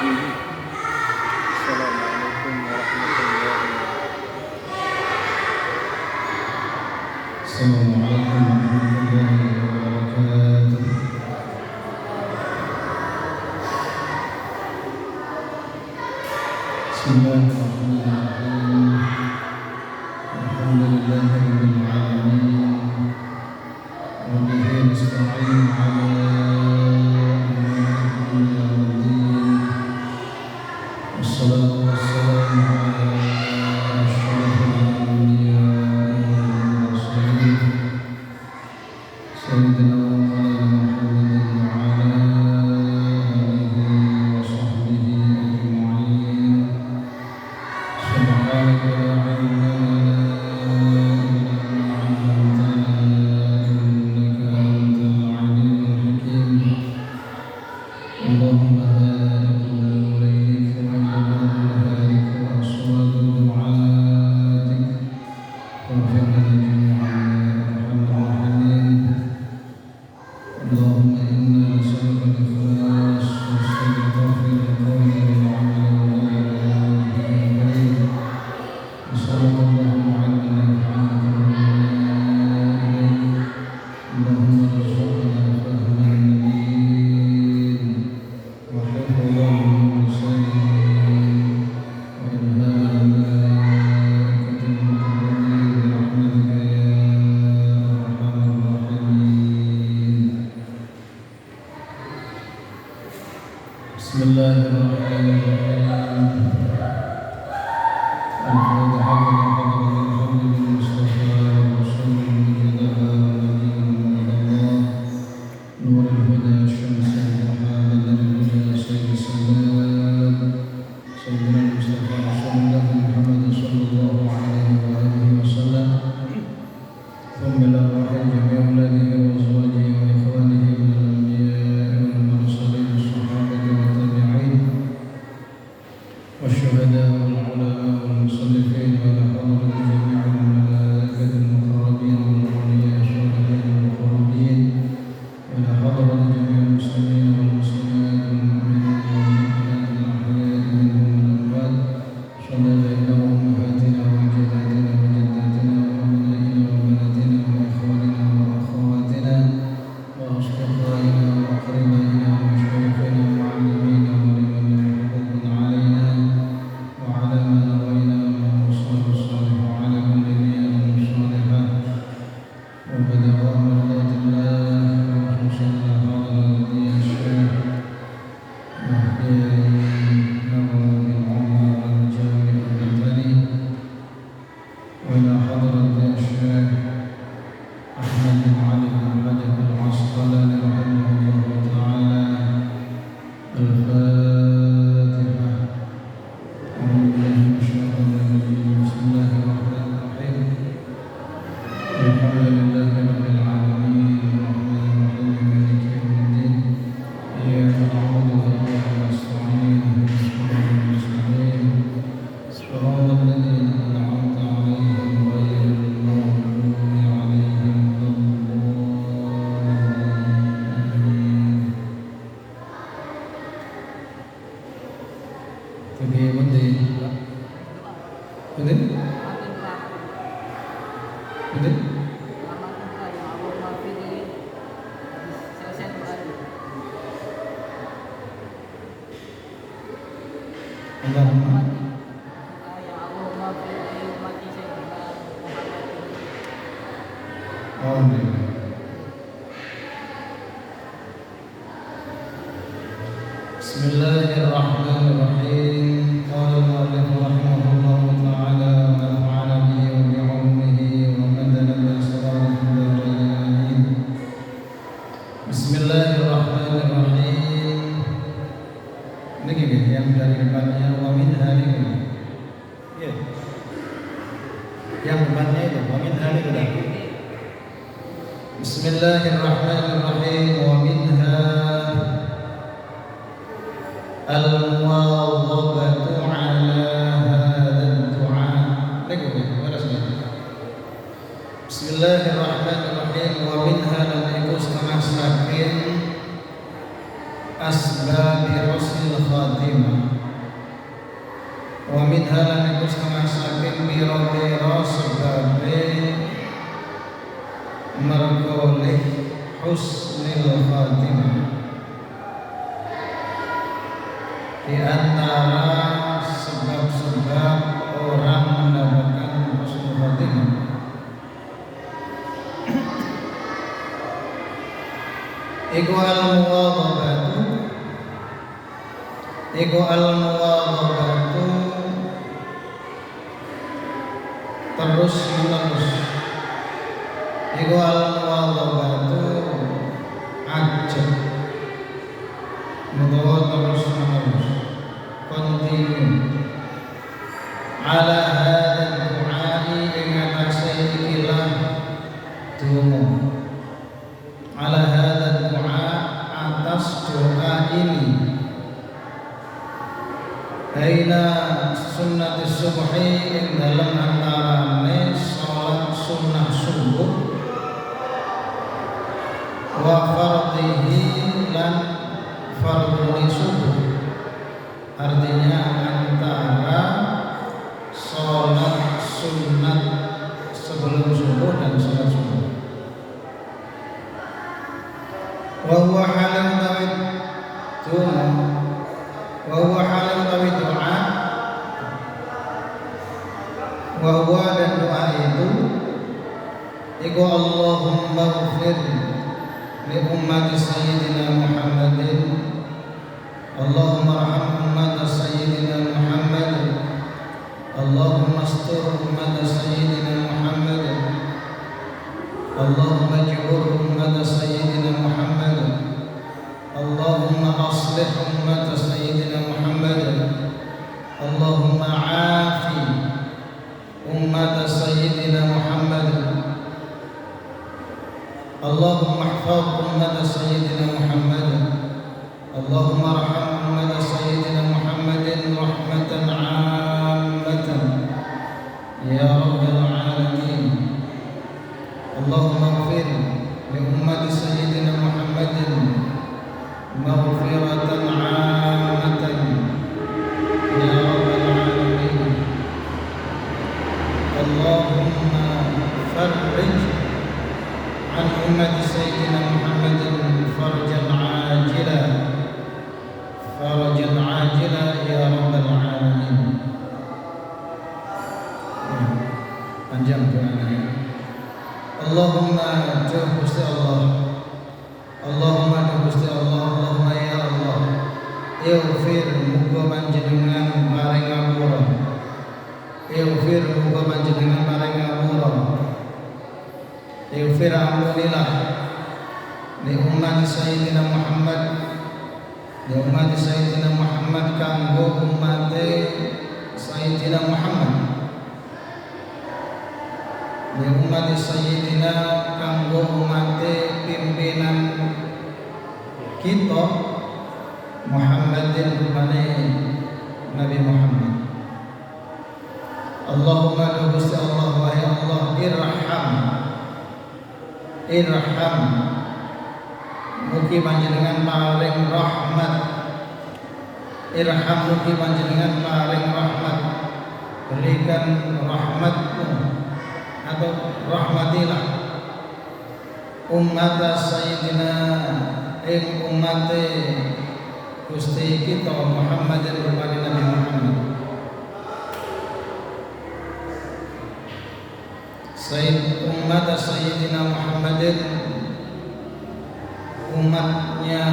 Assalamualaikum warahmatullahi wabarakatuh. Assalamualaikum warahmatullahi wabarakatuh. Bismillahirrahmanirrahim. Alhamdulillahirabbil alamin. Wa bihi nasta'in 'ala umuri dunya waddin. Wassalatu wassalamu 'ala asyrafil anbiya'i wal mursalin. Sayyidina wa maulana Muhammadin wa 'ala alihi wa sahbihi ajma'in. Subhanaka la 'ilma lana illa ma 'allamtana innaka antal 'alimul hakim. Allahumma barik lana ilayka wa barik wa aswatu du'atik waghfir lana jami'an ya arhamar rahimin. Allahumma inna nas'aluka al-ikhlas was-sidqa fil qawli wal 'amali wa la ilaha illa anta. Sallallahu 'ala nabiyyina Allahumma arzuqna fahman nabiyyin wa hifdhan mursalin wa ilhaman malaikatil muqarrabin bi rahmatika ya arhamar rahimin. Bismillahirrahmanirrahim. Al-Fatihah lil Mustafa Rasulil Mu'minillah Nurul Huda Syamsul Duha Badrul Huda Sayyidis Salam Sayyidina Mustafa Rasulullah Muhammad sallallahu alaihi wa alihi wasallam. Thumma ila rahim jami' auladihi wa azwajihi wa ikhwanihi min al-anbiya'i wal mursalin was-sahabati wa tabi'in والشهداء والعلماء والمصنفين وإلى حضرة جميع الملائكة المقربين والأولياء الصالحين المقربين وإلى حضرة جميع المسلمين والمسلمات والمؤمنين والمؤمنات الأحياء منهم والأموات. صلى إلى أمهاتنا وجداتنا وجداتنا وأبنائنا وبناتنا وإخواننا وأخواتنا وأصدقائنا وأقربائنا ومشايخنا ومعلمينا ولمن له حقوق علينا وعلى ما نوينا من الوصول الصالح وعلى كل نية صالحة وبدأ مرضات الله وخصوصا هذا الذي الشيخ مهدي نوى بن عمر الجامع البتني وإلى حضرة الشيخ أحمد بن علي بن حجر العسقلاني رحمه الله تعالى. الفاتحة. أعوذ بالله من الشيطان الرجيم. بسم الله الرحمن الرحيم. الحمد لله رب العالمين الرحمن الرحيم مالك يوم الدين إياك نعبد وإياك نستعين اهدنا الصراط المستقيم صراط الذين أنعمت عليهم غير المغضوب عليهم ولا الضالين. Pergi mandi, mandi, mandi. Allahumma. Alhamdulillah. Bismillahirrahmanirrahim. Qala al-mu'allif rahimahullahu ta'ala wa nafa'ana bihi wa bi'ulumihi wa madana bi asrarihi darain amin. Bismillahirrahmanirrahim. Ini gini yang dari depannya wa min halikum. Ya. Yang depannya itu wa min halikum. Bismillahirrahmanirrahim. Wa minha al-muwadhabatu 'ala hadha ad-du'a. Bismillahirrahmanirrahim. Wa minha lan iku setengah saking asbabi husnil khatimah wa minha lan iku setengah saking biro-biro sebabe mergoleh husnil khatimah di antara sebab-sebab orang mendapatkan husnul khatimah iku al-muwadhabatu terus menerus iku al-muwadhabatu ajab terus menerus continue ala hadzal du'ai ing atase ikilah donga ala hadzal du'a atas doa ini baina sunnati subhi ing dalam antarane salat sunnah subuh wa fardhihi lan fardhu subuh artinya antara salat sunat sebelum subuh dan salat subuh wa huwa halam tawid doa wa huwa halam tawid doa wa huwa dan doa itu iku Allahumma ighfir li ummati sayyidina Muhammadin Allahumma arham ummata sayyidina Muhammad Allahumma astur ummata sayyidina Muhammad Allahumma jibur ummata sayyidina Muhammad Allahumma aslih ummata sayyidina Muhammad Allahumma afi ummata sayyidina Muhammad Allahumma ihfaz ummata sayyidina Muhammad Allahumma arham ummata sayyidina Muhammadin rahmatan 'ammatan ya rabbal alamin Allahumma ighfir li ummati sayyidina Muhammadin maghfiratan 'ammatan ya rabbal alamin Allahumma farrij an ummati sayyidina Muhammadin farjan 'ajilan farajan 'ajilan ya rabbal alamin panjang doanya Allahumma ya Gusti Allah Allahumma ya Gusti Allah Allahumma ya Allah ighfir muga panjenengan paring ngapura ighfir muga panjenengan paring ngapura ighfir ampunilah li ummati sayyidina Muhammad li ummati sayyidina Muhammad kanggo ummate sayyidina Muhammad li ummati sayyidina kanggo ummate pimpinan kita Muhammadin rupane Nabi Muhammad Allahumma ya Gusti Allah wahai Allah irham mugi panjenengan paring rahmat irham mugi panjenengan paring rahmat berikan rahmatmu atau rahmatilah umat sayyidina ummate Gusti kita Muhammadin rupane Nabi Muhammad umat sayyidina Muhammadin umatnya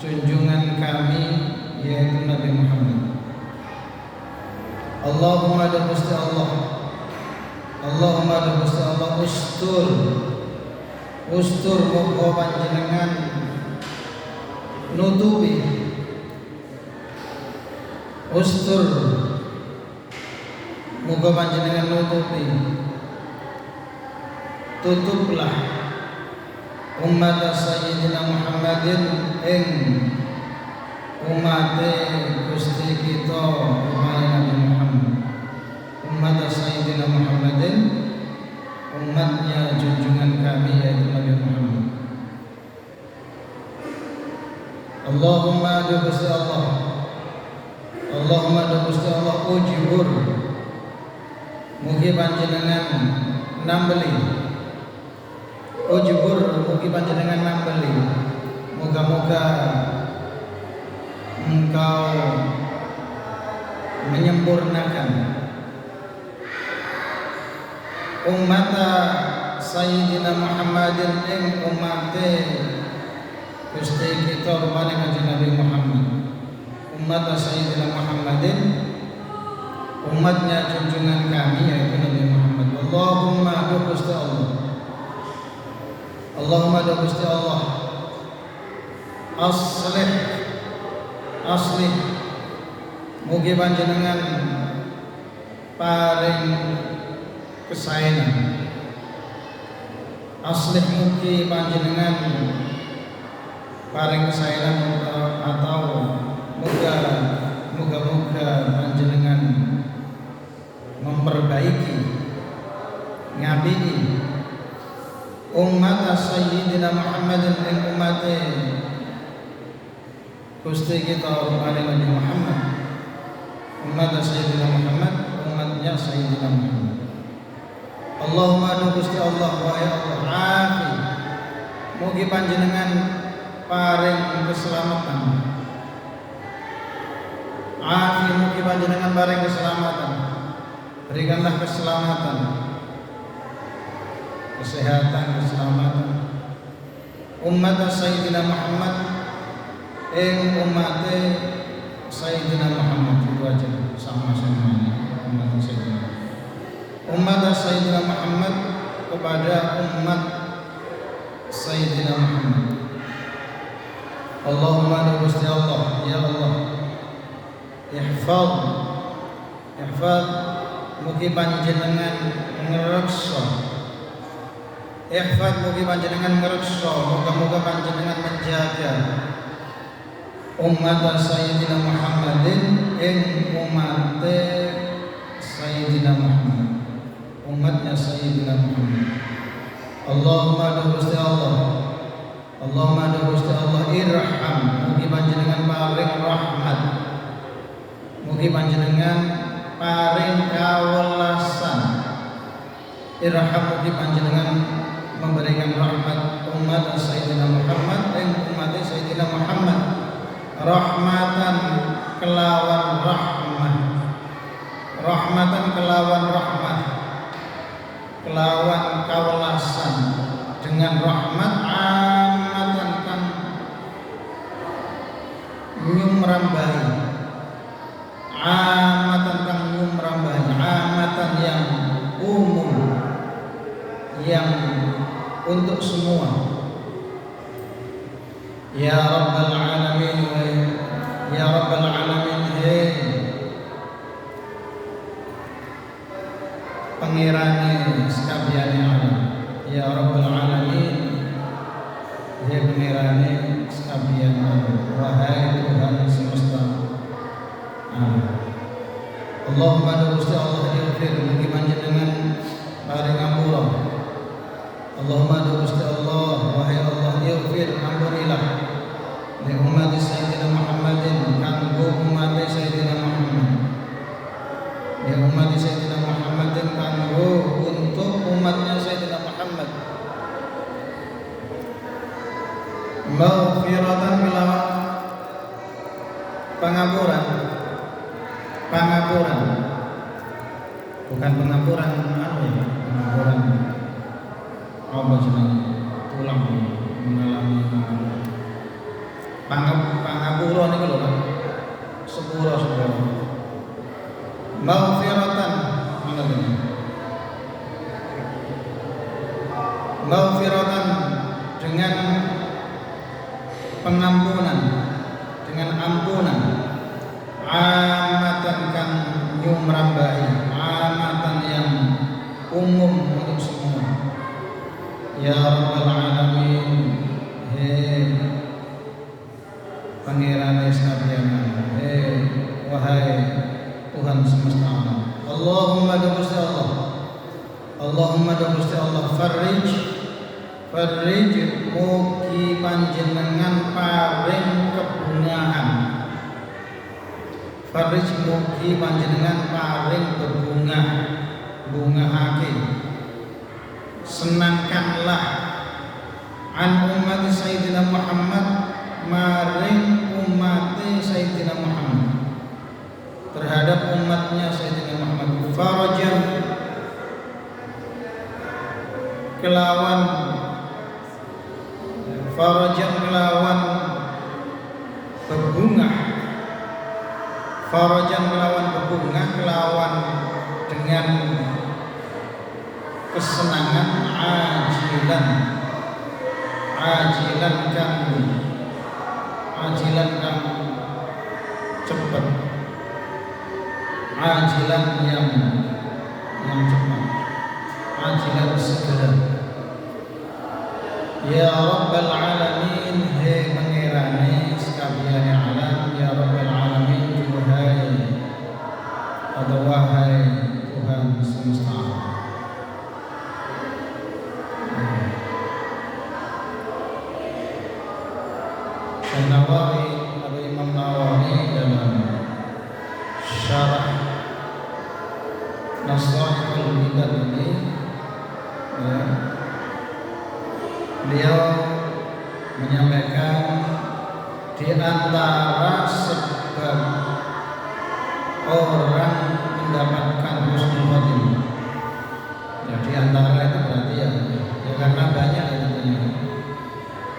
junjungan kami yaitu Nabi Muhammad Allahumma ya Gusti Allah Allahumma ya Gusti Allah ustur muga panjenengan nutupi ustur muga panjenengan nutupi tutuplah umat sayyidina Muhammadin ing umate Gusti kita Nabi Muhammad umat sayyidina Muhammadin umatnya junjungan kami yaitu Nabi Muhammad Allahumma du Gusti Allah, Allahumma du Gusti Allah ujibur mugi panjenengan nambeli, ujibur mugi panjenengan nambeli, moga-moga engkau menyempurnakan umat Sayyidina Muhammadin ing umate Gusti kita rupane Kanjeng Nabi Muhammad. Umat Sayyidina Muhammadin, umatnya junjungan kami yaitu Nabi Muhammad. Allahumma du Gusti Allah, Allahumma du Gusti Allah aslih mugi panjenengan paring kesaenan, aslih mugi panjenengan paring kesaenan atau moga-moga panjenengan memperbaiki ngabidi umat Sayyidina Muhammadin ing umate Gusti kita rupane Nabi Muhammad. Umat Sayyidina Muhammad, umatnya Sayyidina Muhammad. Allahumma du Gusti Allah wa ya Allah afi mugi panjenengan paring keselamatan, afi mugi panjenengan paring keselamatan, berikanlah keselamatan, kesehatan, keselamatan umat Sayyidina Muhammad umate Sayyidina Muhammad. Itu aja sama-sama umat Sayyidina, umat Sayyidina Muhammad kepada umat Sayyidina Muhammad. Allahumma Gusti Allah, ya Allah ihfaz mugi panjenengan ngreksa, ihfaz mugi panjenengan ngreksa, moga-moga panjenengan menjaga umat Sayyidina Muhammadin ing umate Sayyidina Muhammad, umatnya Sayyidina Muhammad. Allahumma Gusti Allah, Allahumma Gusti Allah irham mugi panjenengan paring rahmat, mugi panjenengan paring kawelasan, irham mugi panjenengan memberikan rahmat umat Sayyidina Muhammad ing umat Sayyidina Muhammad, rahmatan kelawan rahmah, rahmatan kelawan rahmat, kelawan kawelasan dengan rahmat amatan kan nyumrambahi, amatan kan nyumrambahi, amatan yang umum, yang untuk semua. Ya Rabbal Alamin, Ya Rabbal Alamin, pengirane sekabehane alam. Ya Rabbal Alamin, pengirane sekabehane alam. Wahai Tuhan semesta alam. Allahumma Gusti Allah ighfir mugi panjenengan paring ngampura. Allahumma Gusti Allah, wahai Allah ighfir ampunilah li umat Sayyidina Muhammadin kanggo umat Sayyidina Muhammad, li umat Sayyidina Muhammadin kanggo untuk umatnya Sayyidina Muhammad, maghfiratan kelawan pengampuran, pengampuran bukan pengampuran pengampuran apa jenenge tulang mengalami pangapura niku lho Pak, sepura maghfiratan maghfiratan dengan pengampunan, dengan ampunan, amatan kang nyumrambahi, amatan yang umum untuk semua. Ya Rabbal Alamin, Pangeran Sabiana, wahai Tuhan semesta alam. Allahumma Gusti Allah, Allahumma Gusti Allah farrij mugi panjenengan paring Farij mugi panjenengan paring bebungah bungahake senangkanlah an umat Sayyidina Muhammad maring umat Sayyidina Muhammad terhadap umatnya Sayyidina Muhammad farajan kelawan bebungah kelawan dengan kesenangan ajilan kang cepat, ajilan yang cepat, ajilan segera. Ya Rabbal Alamin, hei pengirani sekalian alam, ya Rabbal Alamin, wahai Tuhan semesta alam. Imam Nawawi dalam syarah Nasaihul Ibad ini, ya, beliau menyampaikan di antara sebab orang mendapatkan husnul khotimah. Ya, di antara itu berarti ya karena banyak ya tentunya.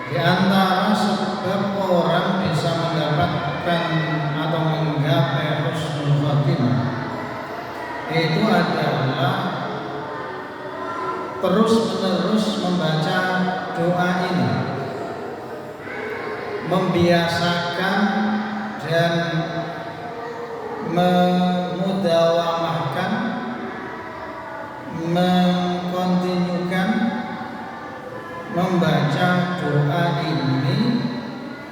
Di antara sebab orang bisa mendapatkan atau menggapai husnul khotimah itu adalah terus-menerus membaca doa ini, membiasakan dan memudawamahkan, mengkontinukan membaca doa ini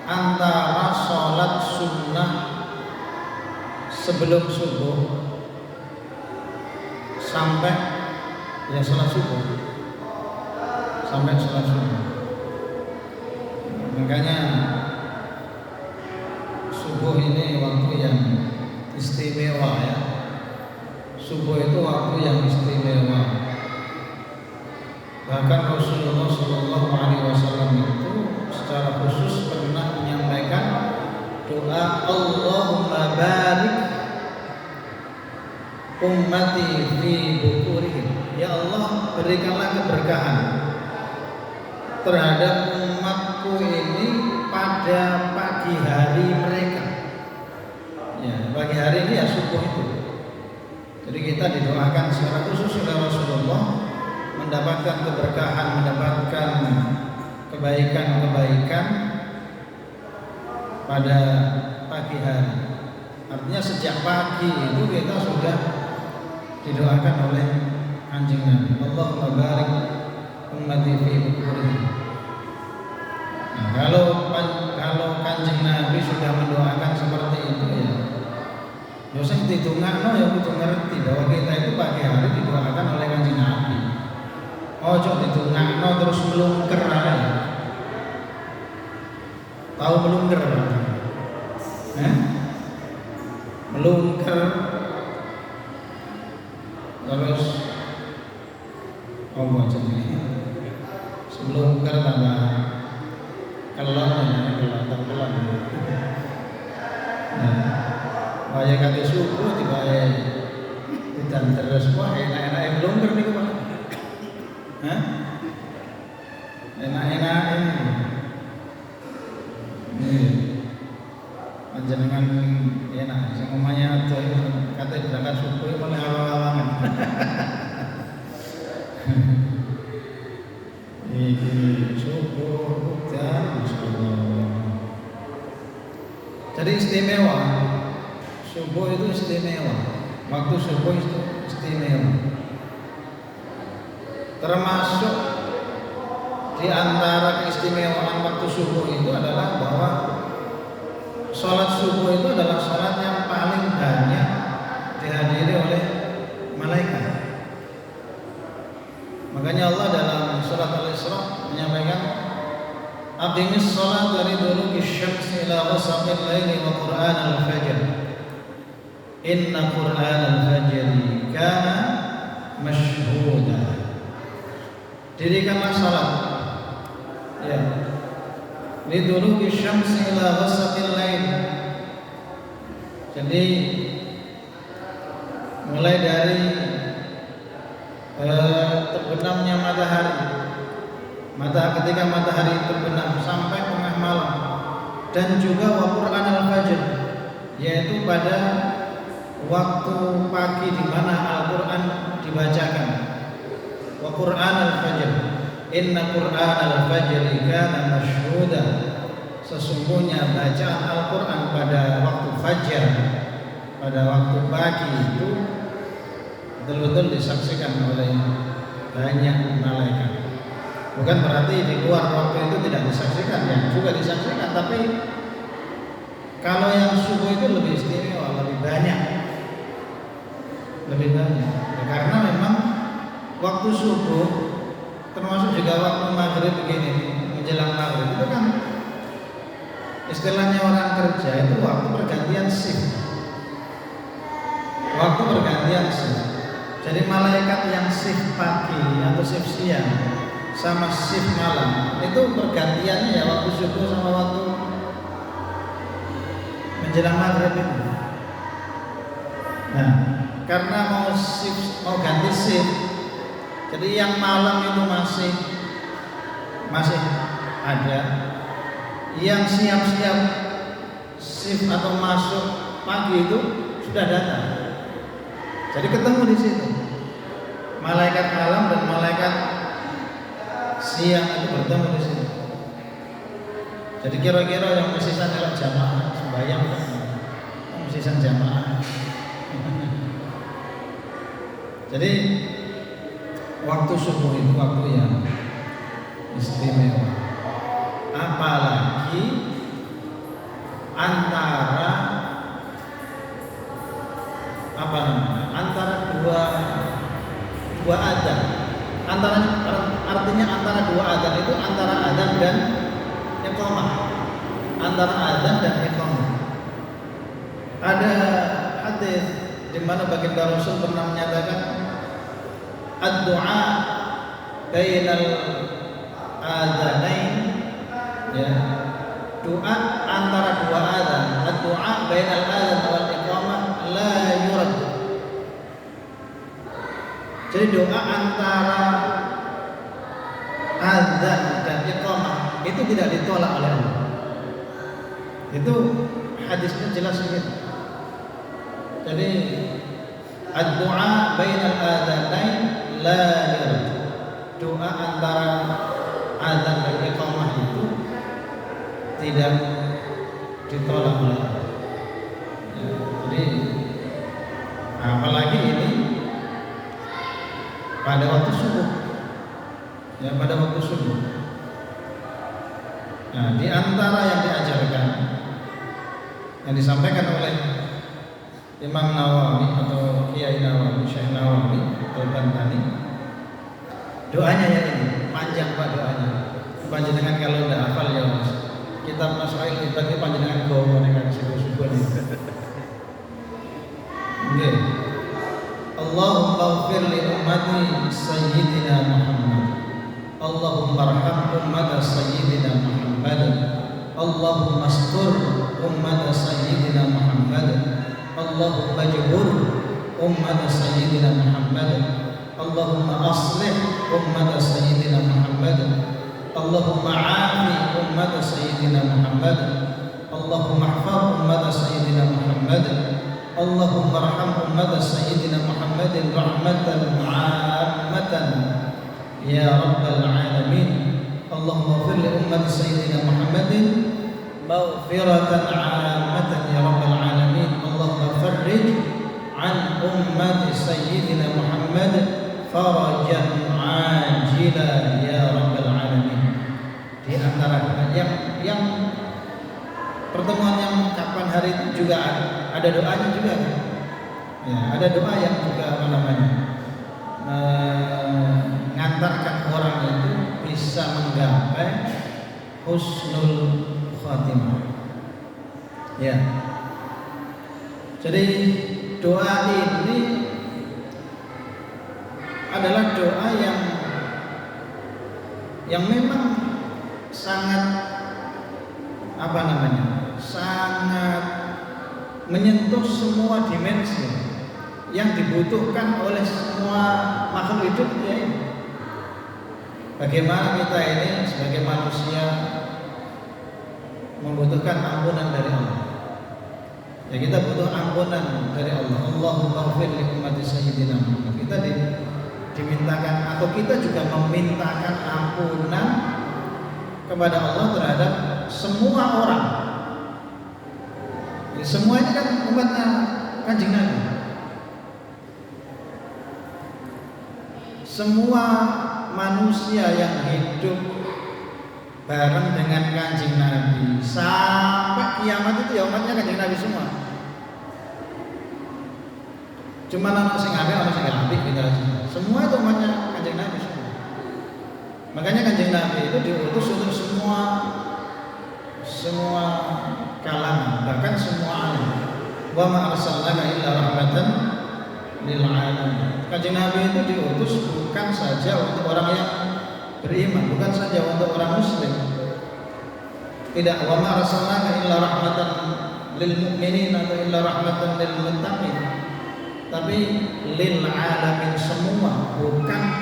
antara sholat sunnah sebelum subuh sampai ya sholat subuh, sampai sholat subuh. Makanya subuh ini waktu yang istimewa ya. Subuh itu waktu yang istimewa. Bahkan Rasulullah SAW itu secara khusus pernah menyampaikan doa Allahumma barik ummati fi bukurihim. Ya Allah, berikanlah keberkahan terhadap umatku ini pada pagi hari mereka. Ya, pagi hari ini ya subuh itu. Jadi kita didoakan secara khusus oleh Rasulullah mendapatkan keberkahan, mendapatkan kebaikan-kebaikan pada pagi hari. Artinya sejak pagi itu kita sudah didoakan oleh Kanjeng Nabi. Allahumma barik ummati fi bukurihim. Nah, kalau Kanjeng Nabi sudah mendoakan seperti itu ya usah ditungakno ya kudu ngerti bahwa kita itu pagi hari didoakan oleh Kanjeng Nabi. Ojo ditungakno terus melungker aja. Tahu melungker? Melungker terus jenenge melungker tambah kelon. Kaya kate subuh tiba-tiba hujan terus, wah enak-enak melungker niku Pak. Enak-enak ini panjenengan enak sing omahnya kate berangkat subuh malah awang-awangan. Ini subuh hujan masyaallah. Jadi istimewa. Subuh itu istimewa. Waktu subuh itu istimewa. Termasuk di antara keistimewaan waktu subuh itu adalah bahwa sholat subuh itu adalah sholat yang paling banyak dihadiri oleh malaikat. Makanya Allah dalam surat Al-Isra menyampaikan aqimis sholat dari duluki syamsi ila ghasaqil laili wa qur'an al-fajr Inna Qur'an al-fajri kana mashhuda. Dirikanlah salat ya liduluki syamsi ila ghasaqil lail. Jadi mulai dari terbenamnya matahari, ketika matahari terbenam sampai tengah malam, dan juga wa Qur'an al-fajr, yaitu pada waktu pagi di mana Al-Qur'an dibacakan. Wa Qur'an al-fajr, inna Qur'an al-fajr kana mashhuda. Sesungguhnya bacaan Al-Qur'an pada waktu fajar, pada waktu pagi itu betul-betul disaksikan oleh banyak malaikat. Bukan berarti di luar waktu itu tidak disaksikan, ya juga disaksikan, tapi kalau yang subuh itu lebih istimewa, lebih banyak. Ya, karena memang waktu subuh termasuk juga waktu maghrib begini, menjelang maghrib itu kan istilahnya orang kerja itu waktu pergantian shift. Waktu pergantian shift. Jadi malaikat yang shift pagi atau shift siang sama shift malam itu pergantiannya ya waktu subuh sama waktu menjelang maghrib itu. Nah, karena mau ganti shift, jadi yang malam itu masih ada, yang siap-siap shift atau masuk pagi itu sudah datang. Jadi ketemu di situ. Malaikat malam dan malaikat siang itu bertemu di sini. Jadi kira-kira yang mesisan kalau jamaah sembahyang kan mesisan jamaah. Jadi waktu subuh itu waktu yang istimewa. Apalagi antara dua adzan. Artinya antara dua adzan itu antara adzan dan iqamah. Antara adzan dan iqamah. Ada hadis di mana baginda Rasul pernah menyatakan ad-du'a bainal adzanain, ya, doa antara dua adzan, ad-du'a bainal adzan wal iqamah la yurad. Jadi doa antara adzan dan iqamah itu tidak ditolak oleh Allah. Itu hadisnya jelas begitu. Jadi ad-du'a bainal adzanain la yurad. Doa antara adzan dan iqamah itu tidak ditolak oleh Allah. Ya, jadi apalagi ini pada waktu subuh. Ya, pada waktu subuh. Nah, di antara yang diajarkan, yang disampaikan oleh Imam Nawawi atau Kiai Nawawi, Syekh Nawawi Al-Bantani, doanya yang ini panjang Pak doanya. Panjenengan kalau tidak hafal ya Mas, kitab Masail Ibad panjenengan gowo dengan subuh-subuh ini. Oke. Allahumma ighfir li ummati sayyidina Muhammad. Allahumma arham ummata sayyidina Muhammad. Allahumma astur ummata sayyidina Muhammad. Allahumma jabur ummata sayyidina Muhammad. Allahumma aslih ummata sayyidina Muhammad. Allahumma afi ummata sayyidina Muhammad. Allahumma ihfaz ummata sayyidina Muhammad. Allahumma arham ummata sayyidina Muhammadin rahmatan 'ammatan ya rabbal alamin. Allahumma ighfir li ummati sayyidina Muhammadin maghfiratan 'ammatan ya rabbal alamin. Allahumma farrij 'an ummati sayyidina Muhammad farajan 'ajila ya rabbal alamin. Di antara yang pertemuan yang kapan hari itu juga ada doanya juga kan? Ya, ada doa yang juga mengantarkan orang itu bisa menggapai husnul khatimah. Ya. Jadi doa ini adalah doa yang memang sangat sangat menyentuh semua dimensi yang dibutuhkan oleh semua makhluk hidup ya ini. Bagaimana kita ini sebagai manusia membutuhkan ampunan dari Allah. Ya kita butuh ampunan dari Allah. Allahumma ighfir li ummati sayyidina Muhammad. Kita dimintakan atau kita juga memintakan ampunan kepada Allah terhadap semua orang. Jadi semua ini kan umatnya Kanjeng Nabi. Semua manusia yang hidup bareng dengan Kanjeng Nabi sampai kiamat itu ya umatnya Kanjeng Nabi semua. Cuma anak sing apik, anak sing apik gitu aja. Semua itu umatnya Kanjeng Nabi semua. Makanya Kanjeng Nabi itu diutus untuk semua kalangan, bahkan semua alam. Wa ma arsalnaka illa rahmatan lil alamin. Kanjeng Nabi itu diutus bukan saja untuk orang yang beriman, bukan saja untuk orang muslim. Tidak, wa ma arsalnaka illa rahmatan lil mu'minin atau illa rahmatan lil muttaqin. Tapi lil alamin semua,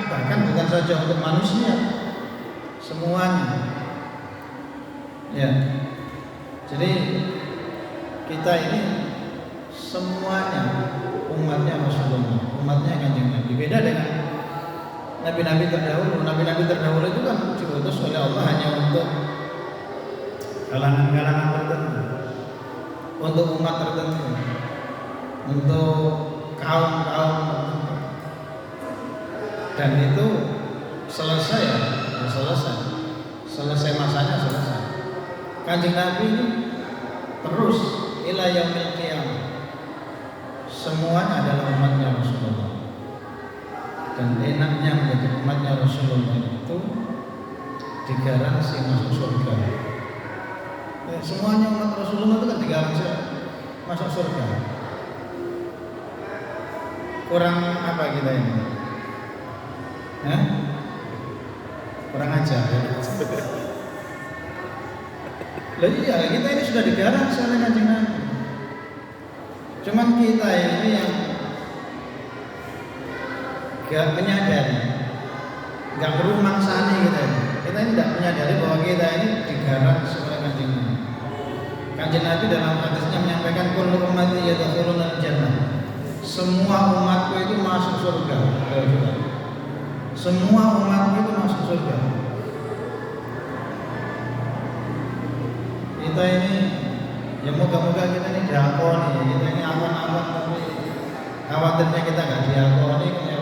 bahkan bukan saja untuk manusia, semuanya. Ya. Jadi kita ini semuanya umatnya Rasulullah, umatnya Kanjeng Nabi. Beda dengan nabi-nabi terdahulu. Nabi-nabi terdahulu itu kan diutus oleh Allah hanya untuk kalangan-kalangan tertentu, untuk umat tertentu, untuk kaum-kaum tertentu. Dan itu selesai masanya selesai. Kanjeng Nabi ini terus ila yaumil qiyamah. Semuanya adalah umatnya Rasulullah. Dan enaknya menjadi umatnya Rasulullah itu digaransi masuk surga. Semuanya umat Rasulullah itu kan digaransi masuk surga. Kurang apa kita ini? Kurang ajar ya? Lah iya, kita ini sudah digaransi oleh Kanjeng Nabi. Cuman kita ini yang gak menyadari, gak berumangsani kita ini. Kita ini tidak menyadari bahwa kita ini digaransi oleh Kanjeng Nabi. Kanjeng Nabi dalam hadisnya menyampaikan kullu ummati yadkhuluna al-jannah. Semua umatku itu masuk surga. Semua umatku itu masuk surga. Kita ini ya moga-moga kita ini diakoni, kita ini aman-aman, tapi khawatirnya kita nggak diakoni ya.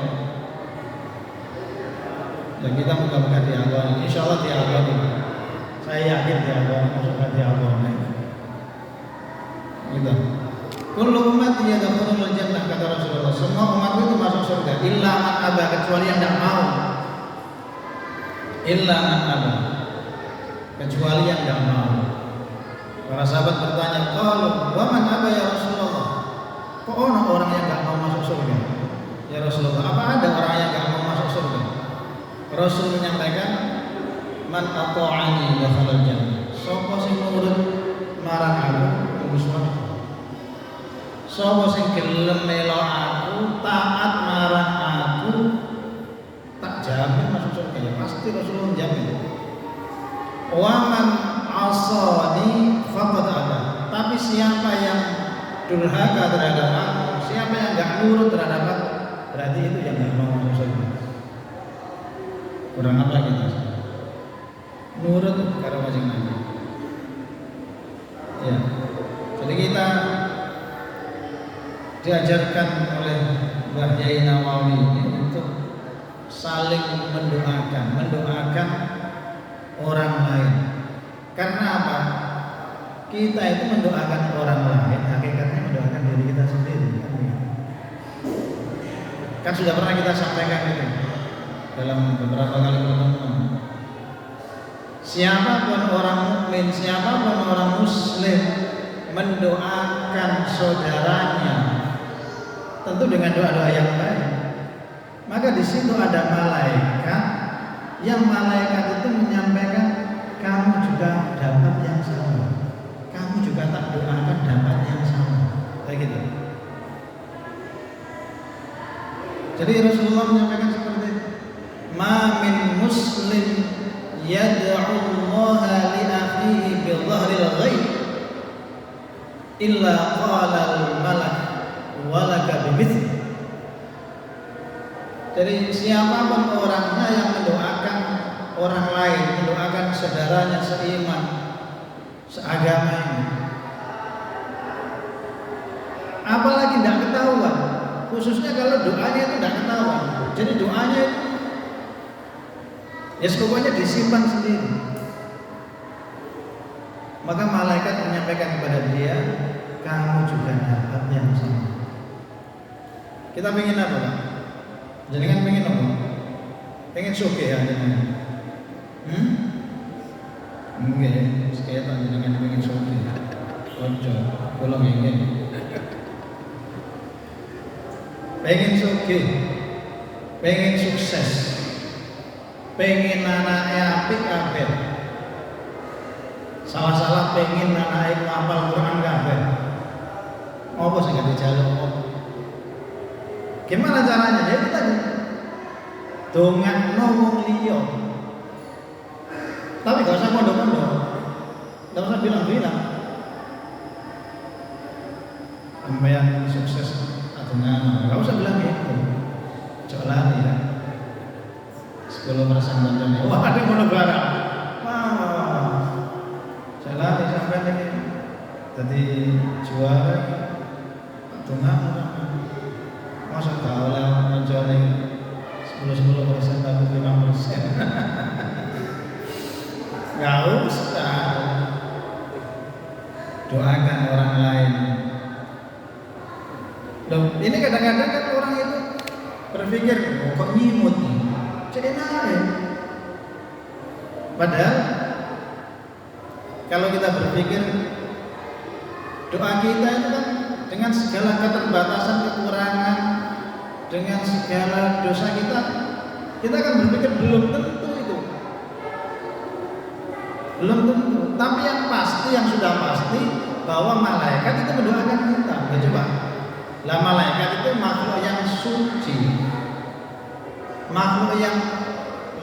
Dan kita moga-moga diakoni, insya Allah diakoni. Saya yakin diakoni, maksudnya diakoni. Gitu. Kullu ummati yadkhulul jannah, kata Rasulullah. Semua umat itu masuk surga, illa man aba, kecuali yang tidak mau. Illa man aba, kecuali yang tidak mau. Para sahabat bertanya, "Qalu wa man aba ya Rasulullah?" Kok orang yang enggak mau masuk surga? Ya Rasulullah, apa ada orang yang enggak mau masuk surga? Rasul menyampaikan, "Man ata'ani dakhala jannah." Sapa sing nurut marang aku mlebu surga. Sapa sing gelem melok aku, taat marang aku, tak jamin masuk surga. Ya pasti Rasulullah jamin. Wa man asani faqad ada. Tapi siapa yang durhaka terhadap aku, siapa yang enggak nurut terhadap aku, berarti itu yang enggak mau masuk surga. Kurang apa kita? Nurut karo Kanjeng Nabi. Ya. Jadi kita diajarkan oleh Mbah Yai Nawawi ini untuk saling mendoakan orang lain. Karena apa? Kita itu mendoakan orang lain, hakikatnya mendoakan diri kita sendiri. Kan sudah pernah kita sampaikan itu dalam beberapa kali pertemuan. Siapapun orang mukmin, siapapun orang muslim mendoakan saudaranya tentu dengan doa-doa yang baik. Maka di situ ada malaikat, yang malaikat itu menyampaikan kamu juga dapat yang sama, kamu juga tak doakan dapat yang sama, kayak gitu. Jadi Rasulullah menyampaikan seperti itu. Ma min muslim yad'u Allah li akhihi bi dhahril ghaib illa qala al malak walaka bimithli. Jadi siapapun orangnya yang mendoakan orang lain, mendoakan saudaranya seiman, seagama ini, apalagi tidak ketahuan, khususnya kalau doanya itu tidak ketahuan. Jadi doanya itu ya pokoknya disimpan sendiri. Maka malaikat menyampaikan kepada dia, kamu juga dapat yang sama. Kita ingin apa, Pak? Jenengan pengen apa? Pengen sugih ya jenengan? Enggak, sekian jenengan pengen sugih. Ojo, kula ngene. Pengen sugih, pengen sukses, pengen anaknya apik kabeh. Salah-salah pengen anaknya ngapal Quran kabeh. Apa sing gak dijaluk? Gimana caranya? Ya itu tadi, dongakno wong liya. Tapi gak usah mondok-mondok, gak usah bilang-bilang. Sampeyan sukses atungan, gak usah bilang gitu. Coba ya. 10% tontonnya. Wah, ada mono barang. Wah. Jalan sampeyan ini. Jadi juara atungan. Masa kau lah menjualnya 10% tapi 5%. Gak usah. Doakan orang lain. Loh, ini kadang-kadang kan orang itu berpikir, oh, kok nyimut nih? Jadi naik. Padahal kalau kita berpikir doa kita itu kan dengan segala keterbatasan, kekurangan, dengan segala dosa kita akan berpikir belum tentu itu, belum tentu. Tapi yang pasti, yang sudah pasti bahwa malaikat itu mendoakan kita. Ya coba, lah malaikat itu makhluk yang suci, makhluk yang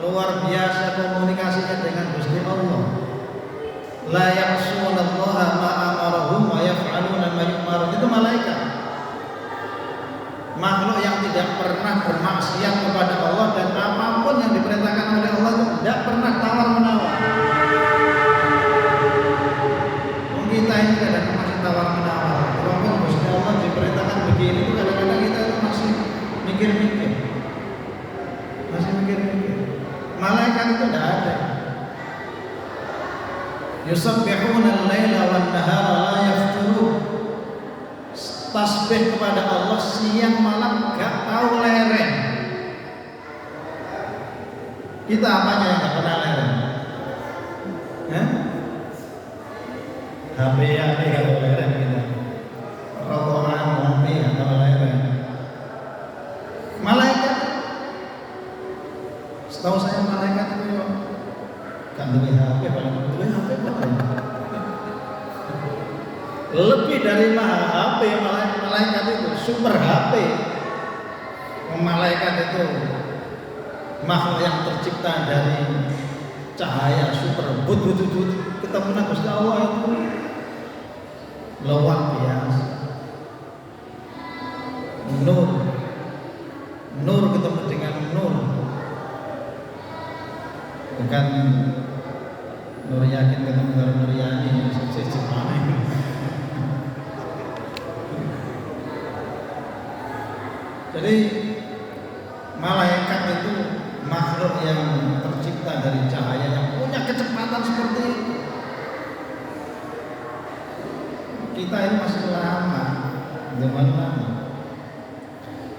luar biasa komunikasinya dengan Gusti Allah. La ya'sunallaha ma amarahum wa yaf'aluna ma yu'marun. Itu malaikat. Makhluk yang tidak pernah bermaksiat kepada Allah, dan apapun yang diperintahkan oleh Allah itu tidak pernah tawar-menawar. Kita ini kadang masih tawar-menawar. Walaupun Gusti Allah diperintahkan begini, itu kadang-kadang kita itu masih mikir-mikir. Masih mikir-mikir. Malaikat itu tidak ada. Yusabbihuna al-laila wan-nahara la yafturun. Tasbih kepada Allah siang malam gak tahu lereng. Kita apanya yang gak pernah lereng? HP gak tahu lereng kita. Rokokan ngopi gak tahu lereng. Malaikat, setahu saya malaikat itu kan duwe HP, paling duwe HP paling lebih dari HP. Malaikat itu super HP. Malaikat itu makhluk yang tercipta dari cahaya super but ketemu Gusti Allah itu luar biasa. Nur ketemu dengan nur, bukan Nur Yakin ketemu dengan Nur Yani, sukses gimana ini. Jadi malaikat itu makhluk yang tercipta dari cahaya, yang punya kecepatan seperti itu. Kita ini masih lama, zaman lama.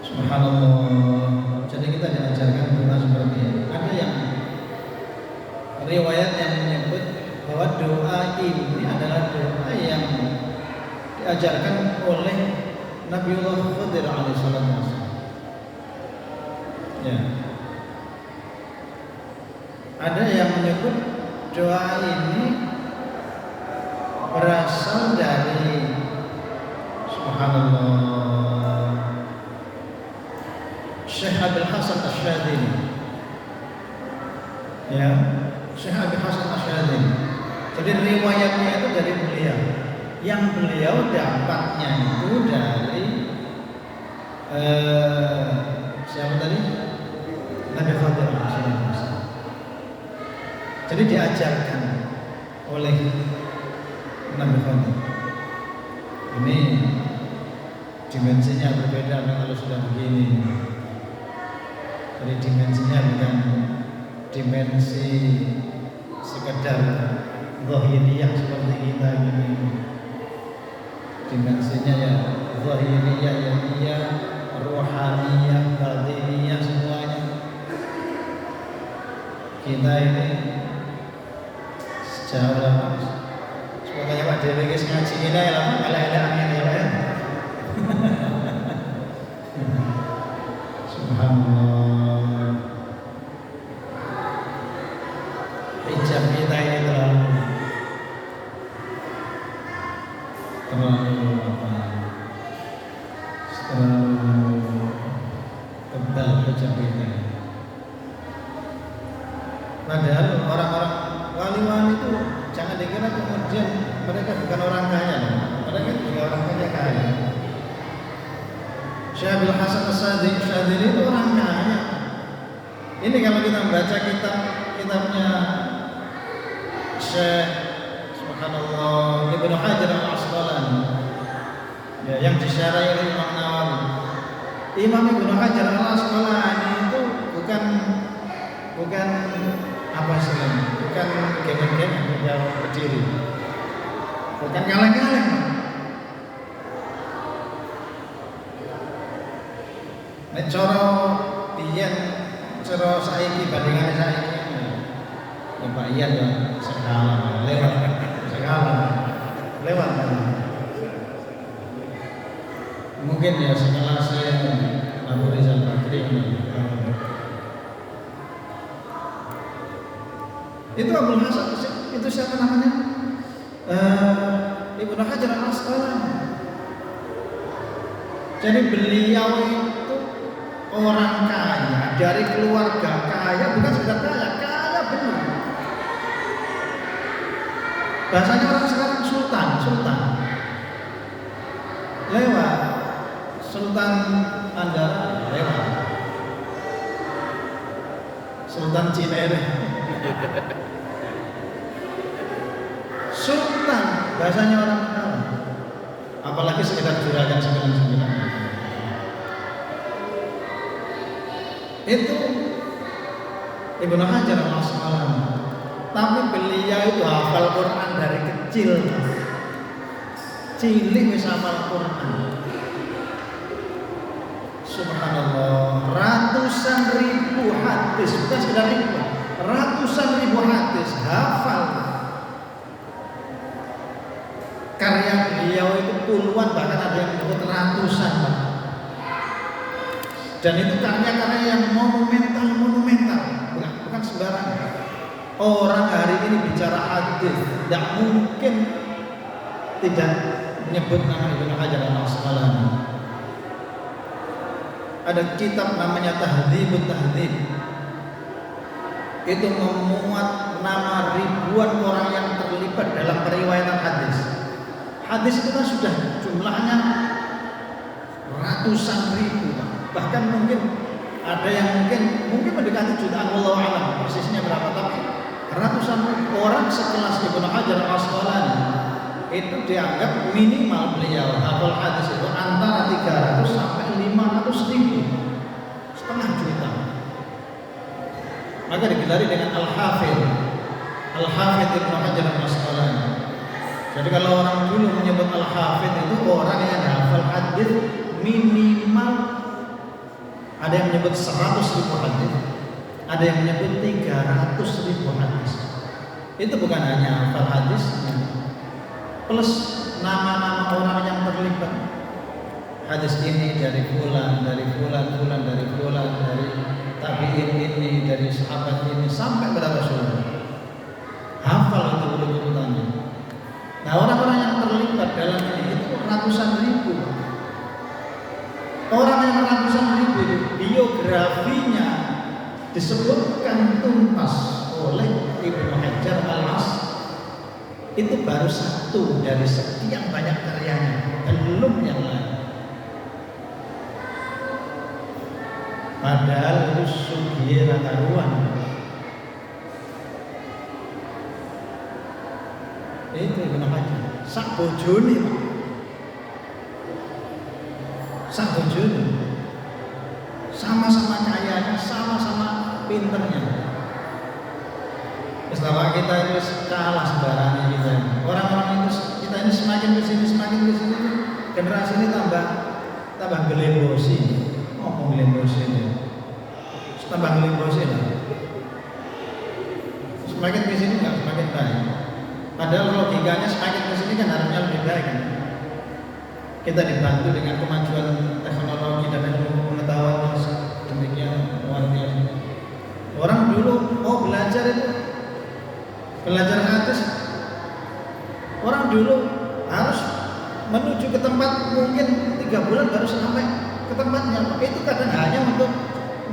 Subhanallah. Jadi kita diajarkan doa seperti ini. Ada yang riwayat yang menyebut bahwa doa ini adalah doa yang diajarkan oleh Nabiullah Khidir alaihissalam. Ya. Ada yang menyebut doa ini berasal dari subhanallah Syekh Abdul Hasan Asyadili. Ya, Syekh Abdul Hasan Asyadili. Jadi riwayatnya itu dari beliau. Yang beliau dapatnya itu dari siapa tadi? Nabi Khidir alaihissalam. Jadi diajarkan oleh Nabi Khidir. Ini dimensinya berbeda kalau sudah begini. Jadi dimensinya bukan dimensi sekedar zahiriyah seperti kita ini. Dimensinya ya zahiriyah, ya ruhaniyah, batiniyah semuanya. Kita ini sejauh lama semoga Pak Dewi guys ngaji ini ya lama ala-ala amin ya Pak. Subhanallah. Hijab kita ini terlalu tebal hijab kita. Padahal orang-orang wali-wali itu jangan dikira kemudian mereka bukan orang kaya, mereka juga orang kaya. Syekh Abdul Hasan Asyadili itu orang kaya. Ini kalau kita membaca kitabnya Syekh subhanallah Ibnu Hajar Al-Asqalani, ya, yang disyarahi oleh Imam Nawawi. Imam Ibnu Hajar Al-Asqalani itu bukan apa istilahnya? Bukan geng-geng yang berdiri. Bukan kaleng-kaleng. Nek cara biyen cara saiki bandingane saiki. Ya Pak Iyan ya sekala lewat. Mungkin ya sekelas Abu Rizal Bakri. Itu Abdul Hasan, itu siapa namanya? Ibnu Hajar Al-Asqalani. Jadi beliau itu orang kaya dari keluarga kaya, bukan sekedar kaya benar. Bahasanya orang sekarang sultan. Lewat Sultan Andara lewat. Sultan Cinere. Sultan bahasanya orang kaya. Apalagi sekedar juragan 99. Itu Ibnu Hajar Al-Asqalani. Tapi beliau itu hafal Quran dari kecil. Cilik wis hafal Quran. Subhanallah, ratusan ribu hadis, bukan sekedar ribu, ratusan ribu hadis hafal. Karya beliau itu puluhan, bahkan ada yang menyebut ratusan. Dan itu karya-karya yang monumental, bukan sembarangan. Orang hari ini bicara hadis, tidak mungkin tidak menyebut nama Ibnu Hajar Al-Asqalani. Ada kitab namanya Tahdzibut Tahdzib. Itu memuat nama ribuan orang yang terlibat dalam periwayatan hadis. Hadis itu kan sudah jumlahnya ratusan ribu, bahkan mungkin ada yang mungkin mendekati jutaan, wallahu a'lam persisnya berapa, tapi ratusan orang sekelas Ibnu Hajar Al-Asqalani itu dianggap minimal beliau hafal hadis itu antara 300 sampai 500 ribu, setengah juta. Maka digelari dengan Al-Hafidh Ibnu Hajar Al-Asqalani. Jadi kalau orang dulu menyebut Al-Hafidh itu orang yang hafal hadis minimal, ada yang menyebut 100 ribu hadis, ada yang menyebut 300 ribu hadis. Itu bukan hanya hafal hadisnya, plus nama-nama orang yang terlibat. hadis ini dari fulan, dari tabi'in ini, dari sahabat ini sampai kepada Rasulullah. Hafal itu urut-urutannya. Nah, orang-orang yang terlibat dalam ini itu ratusan ribu. Orang yang ratusan ribu itu biografinya disebutkan tuntas oleh Ibnu Hajar Al-Asqalani. Itu baru satu dari sekian banyak karyanya, belum yang lain. Padahal itu sugih karuan. Itu Ibnu Hajar. Sak bojone, Pak. Sak bojone. Sama-sama kayanya, sama-sama pinternya. Setelah kita itu kalah sembarangan kita. Orang-orang itu kita ini semakin kesini, generasi ini tambah gelembosi. Ngomong gelembosi ini. Tambah gelembosi lah. Semakin kesini nggak semakin baik. Padahal logikanya semakin kesini kan harusnya lebih baik kan. Kita dibantu dengan kemajuan teknologi dan ilmu pengetahuan yang demikian luar biasa. Orang dulu mau belajar hadis, orang dulu harus menuju ke tempat mungkin 3 bulan baru sampai ke tempatnya. Itu kadang hanya untuk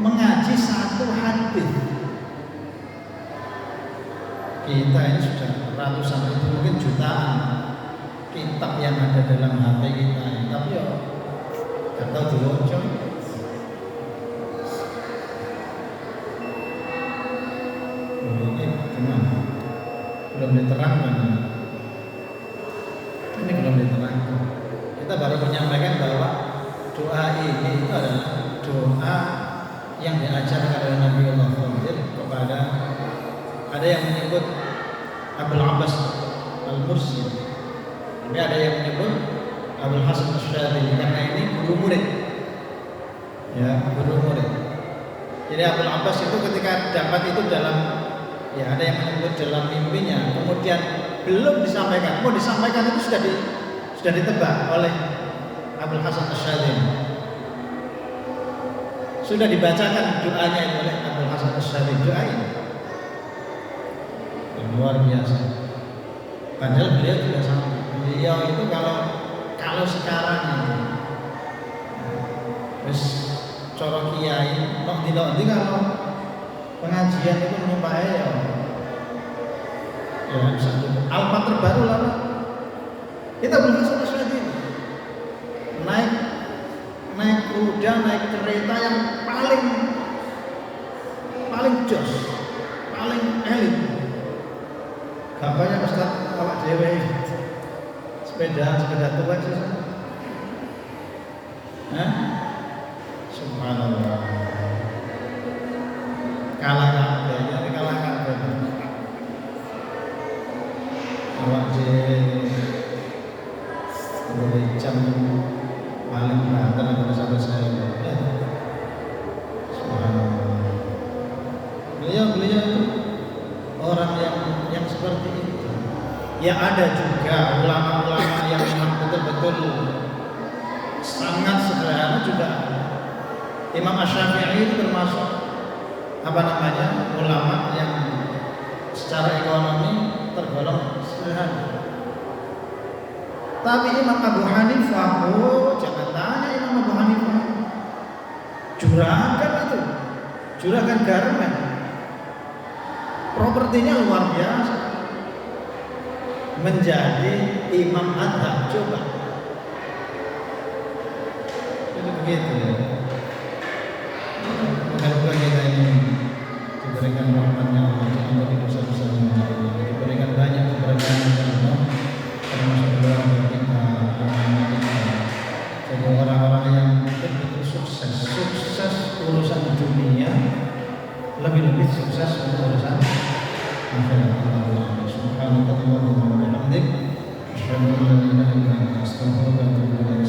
mengaji satu hadis. Kita ini sudah ratusan ribu, mungkin jutaan kitab yang ada dalam HP kita, tapi ya nggak tahu diwocok. Ini gimana? Belum diterangkan. Ini belum diterangkan. Kita baru menyampaikan bahwa doa ini itu adalah doa yang diajarkan oleh Nabi Allah kepada, ada yang menyebut Abul Abbas Al-Mursi, tapi ada yang menyebut Abul Hasan Asy-Syadzili, karena ini guru murid. Ya, guru murid. Jadi Abul Abbas itu ketika dapat itu dalam, ya ada yang menyebut dalam mimpinya, kemudian belum disampaikan, mau disampaikan itu sudah ditebak oleh Abul Hasan Asy-Syadzili. Sudah dibacakan doanya itu oleh Abul Hasan Asy-Syadzili, doa ini. Luar biasa. Padahal beliau juga sama. Beliau itu kalau sekarang ini, terus coro kiai, nanti kalau pengajian itu numpai ya satu alpat terbaru lah. Kita belum selesai ini. Naik kuda, naik kereta yang paling jos, paling elit. Bapaknya Ustaz awak dewe sepeda tua sih. Subhanallah. Kalah kabeh. Awak dewe jam paling banter antara sahabat saya. Subhanallah. Beliau itu orang yang seperti itu. Ya ada juga ulama-ulama yang memang betul-betul sangat sederhana juga. Imam Asy-Syafi'i itu termasuk ulama yang secara ekonomi tergolong sederhana. Tapi Imam Abu Hanifah, jangan tanya Imam Abu Hanifah, juragan garmen. Propertinya luar biasa, menjadi imam adzhab. Coba itu begitu ya. Moga-moga kita ini diberikan rahmatnya Allah, diampuni dosa-dosanya, diberikan banyak keberkahan Allah, termasuk keluarga kita, anak-anak kita, jadi orang-orang yang betul-betul sukses urusan dunia, lebih-lebih sukses untuk urusan akhirat. Subhanallah wa bihamdihi, asyhadu an la ilaha illa anta, astaghfiruka wa atubu ilaik.